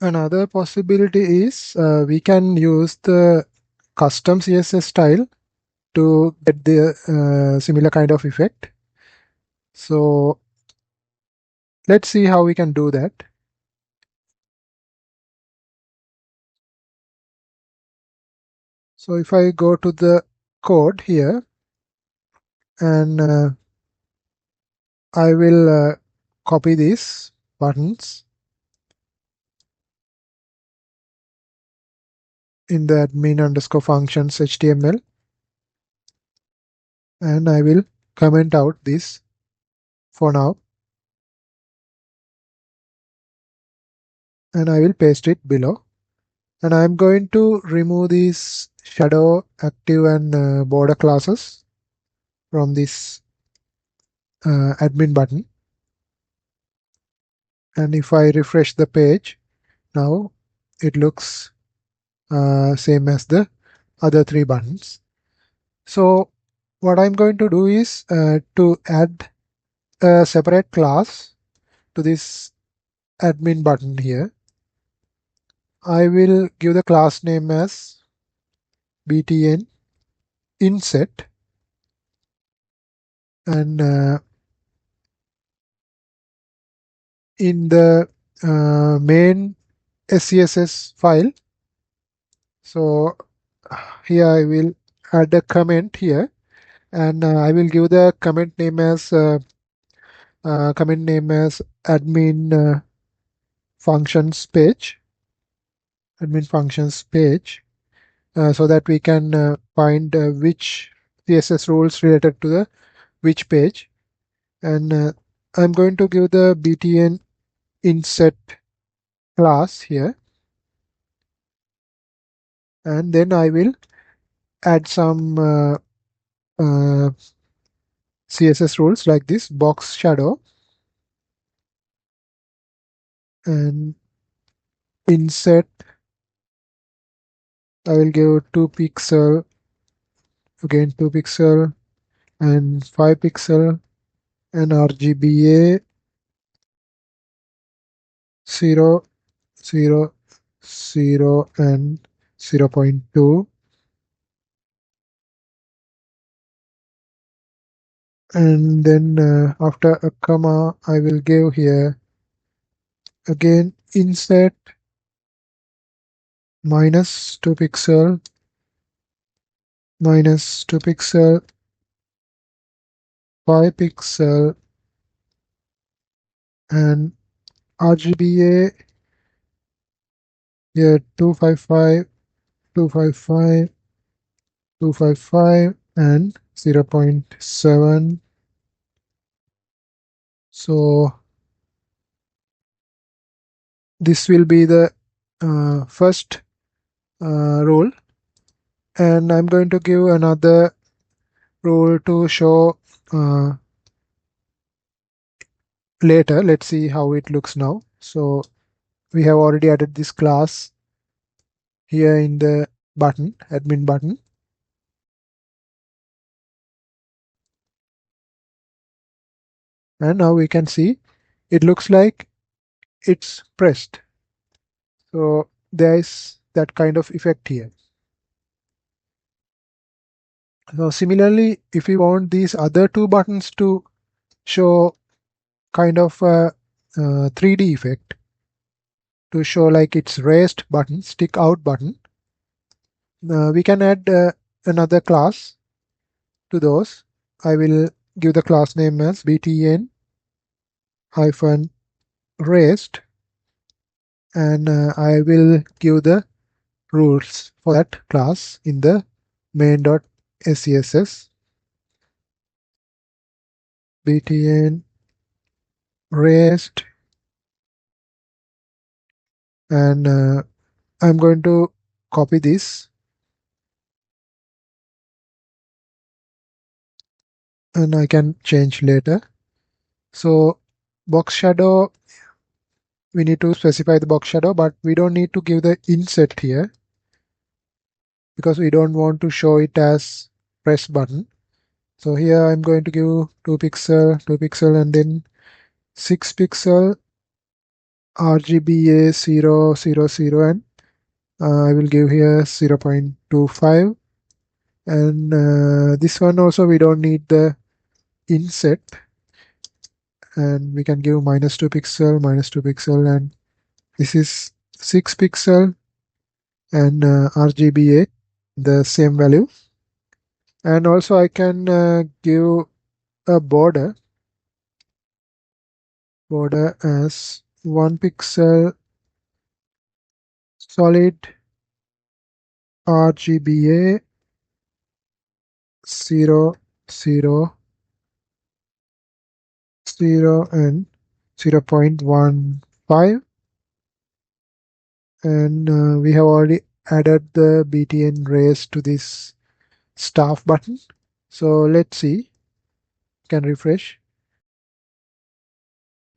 Another possibility is we can use the custom CSS style to get the similar kind of effect. So let's see how we can do that. So if I go to the code here and I will copy these buttons in the admin underscore functions HTML, and I will comment out this for now, and I will paste it below. And I'm going to remove these shadow, active, and border classes from this admin button. And if I refresh the page, now it looks same as the other three buttons. So what I'm going to do is to add a separate class to this admin button here. I will give the class name as btn inset, and in the main SCSS file, so here I will add a comment here, and I will give the comment name as admin functions page, so that we can find which CSS rules related to the which page. And I'm going to give the btn inset class here, and then I will add some CSS rules like this box shadow and inset. I will give 2 pixel, again 2 pixel and 5 pixel, and RGBA 0, 0, 0 and 0.2. And then after a comma I will give here again inset minus 2 pixel, minus 2 pixel, 5 pixel, and RGBA here 255, 255, 255 and 0.7. So this will be the first rule, and I'm going to give another rule to show later. Let's see how it looks now. So we have already added this class here in the button, admin button. And now we can see it looks like it's pressed. So there is that kind of effect here. So similarly, if we want these other two buttons to show kind of a 3D effect, to show like it's raised button, stick out button, we can add another class to those. I will give the class name as btn hyphen raised, and I will give the rules for that class in the main.scss. Btn raised, and I'm going to copy this, and I can change later. So box shadow, we need to specify the box shadow, but we don't need to give the inset here because we don't want to show it as press button. So here I'm going to give 2 pixel, 2 pixel, and then 6 pixel, RGBA 000, and I will give here 0.25, and this one also we don't need the inset, and we can give -2 pixel, -2 pixel, and this is 6 pixel, and RGBA the same value. And also I can give a border as 1 pixel solid RGBA 0, 0, 0 and 0.15, and we have already added the BTN raise to this staff button. So let's see, can refresh,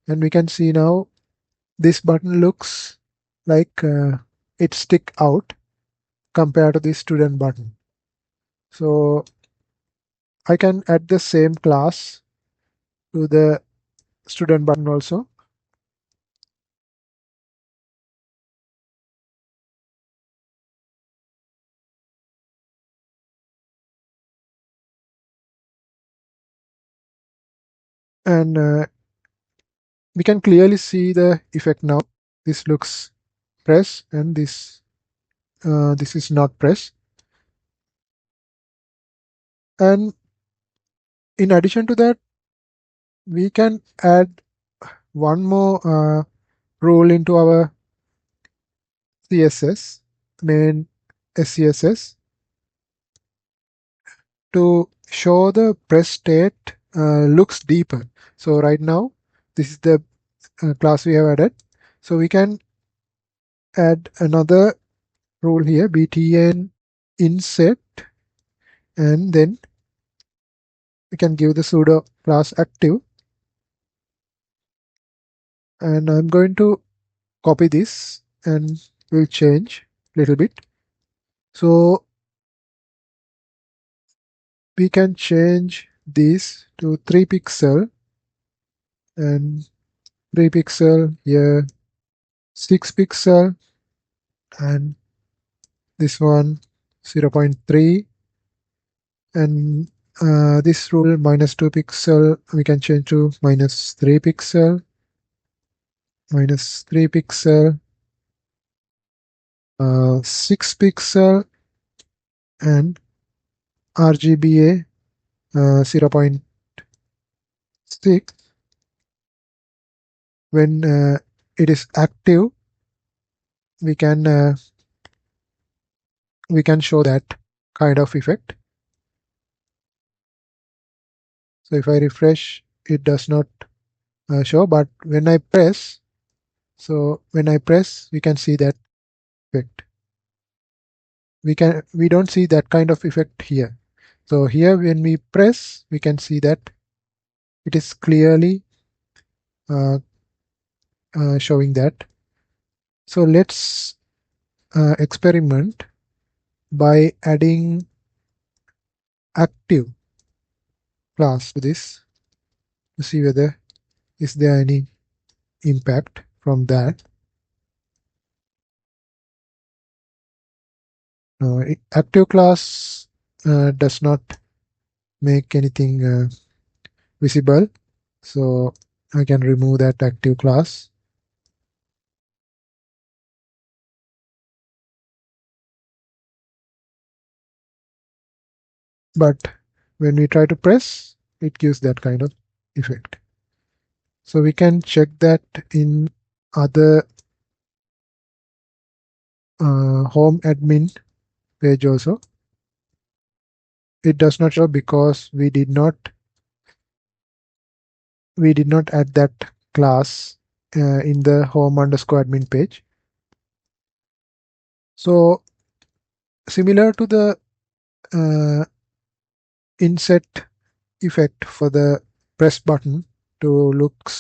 and we can see now this button looks like it stick out compared to the student button. So I can add the same class to the student button also. And we can clearly see the effect now. This looks press, and this is not press. And in addition to that, we can add one more rule into our CSS, main SCSS, to show the press state looks deeper. So right now, this is the class we have added. So we can add another rule here, btn inset, and then we can give the pseudo class active. And I'm going to copy this and we'll change a little bit. So we can change this to 3 pixel, and 3 pixel here, 6 pixel, and this one 0.3, and this rule -2 pixel we can change to -3 pixel, -3 pixel, 6 pixel, and RGBA 0.6. When it is active, we can show that kind of effect. So if I refresh, it does not show, but when I press, we can see that effect. We don't see that kind of effect here. So here when we press, we can see that it is clearly showing that. So let's experiment by adding active class to this to see whether is there any impact from that. Active class does not make anything visible, so I can remove that active class. But when we try to press, it gives that kind of effect. So we can check that in other home admin page also. It does not show because we did not add that class in the home_admin page. So similar to the inset effect for the press button to look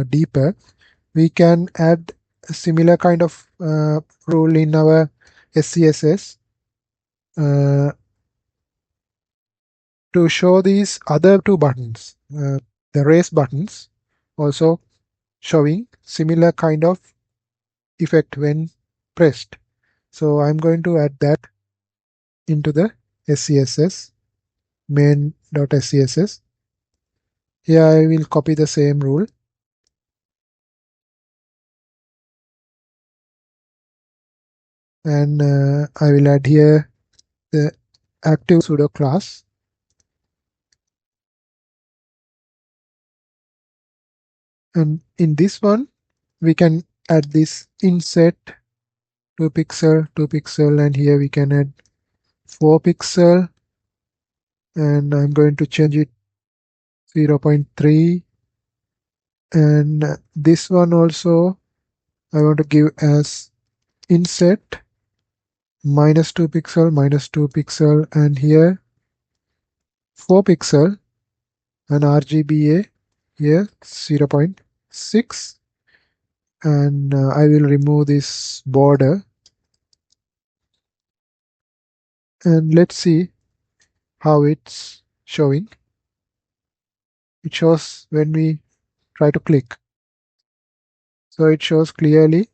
deeper, we can add a similar kind of rule in our SCSS to show these other two buttons, the raise buttons also showing similar kind of effect when pressed. So I'm going to add that into the SCSS main.scss. Here I will copy the same rule and I will add here the active pseudo class, and in this one we can add this inset 2 pixel 2 pixel, and here we can add 4 pixel, and I'm going to change it 0.3, and this one also I want to give as inset minus 2 pixel, and here 4 pixel, and RGBA here 0.6, and I will remove this border, and let's see how it's showing. It shows when we try to click, so it shows clearly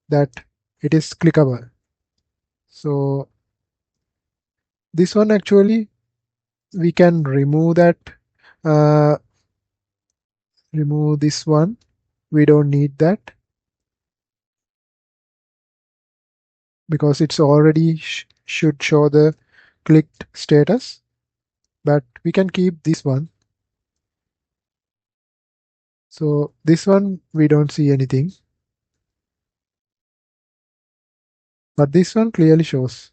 that it is clickable. So this one actually we can remove that, uh, remove this one, we don't need that because it's already should show the clicked status, but we can keep this one. So this one we don't see anything, but this one clearly shows.